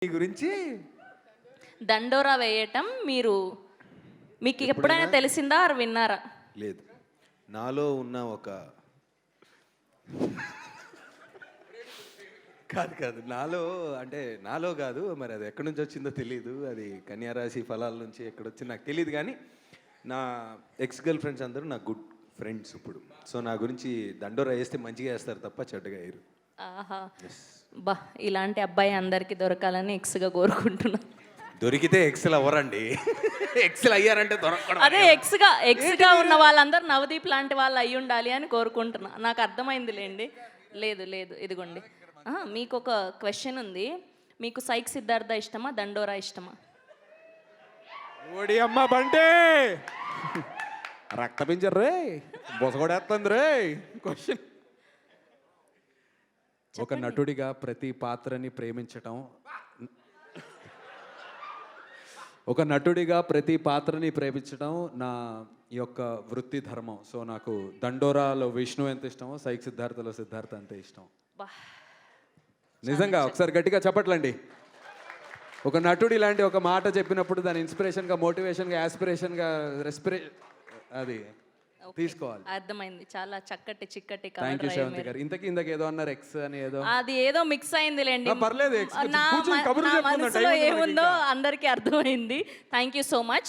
మీ గురించి దండోరా వేయటం మీకు ఎప్పుడైనా తెలిసిందా ఆర్ విన్నారా? లేదు. నాలో ఉన్న ఒక కాదు నాలో కాదు, మరి అది ఎక్కడి నుంచి వచ్చిందో తెలియదు. అది కన్యారాశి ఫలాల నుంచి ఎక్కడొచ్చింది నాకు తెలియదు. కానీ నా ఎక్స్ గర్ల్ ఫ్రెండ్స్ అందరూ నా గుడ్ ఫ్రెండ్స్ ఇప్పుడు. సో నా గురించి దండోరా వేస్తే మంచిగా వేస్తారు తప్ప చెడ్డగా వేయరు. ఆహా, బా, ఇలాంటి అబ్బాయి అందరికి దొరకాలని ఎక్స్గా కోరుకుంటున్నా. దొరికితే ఎక్స్లు అవ్వరండి. ఎక్స్లు అయ్యారంటే దొరకడం. అదే ఎక్స్గా ఉన్న వాళ్ళందరూ నవదీప్ లాంటి వాళ్ళు అయి ఉండాలి అని కోరుకుంటున్నా. నాకు అర్థమైందిలేండి. లేదు ఇదిగోండి. మీకు ఒక క్వశ్చన్ ఉంది. మీకు సైక్ సిద్ధార్థ ఇష్టమా, దండోరా ఇష్టమా? ఓడి అమ్మ బంటే రక్త పింజర్ రే బొసగొడేస్తుంది రే. క్వశ్చన్, ఒక నటుడిగా ప్రతి పాత్రని ప్రేమించటం, నా యొక్క వృత్తి ధర్మం. సో నాకు దండోరాలో విష్ణు ఎంత ఇష్టమో సైక్ సిద్ధార్థలో సిద్ధార్థ అంతే ఇష్టం. నిజంగా ఒకసారి గట్టిగా చెప్పట్లండి. ఒక నటుడు ఇలాంటి ఒక మాట చెప్పినప్పుడు దాని ఇన్స్పిరేషన్గా, మోటివేషన్గా, యాస్పిరేషన్గా అది తీసుకోవాలి. అర్థమైంది. చాలా చిక్కటి థ్యాంక్ యూ శ్రవంతి గారు. ఇంతకీ ఏదో అన్నారు ఎక్స్ అని, అది ఏదో మిక్స్ అయిందిలేండి. పర్లేదు, నా మనసులో ఏముందో అందరికీ అర్థమైంది. Thank you so much.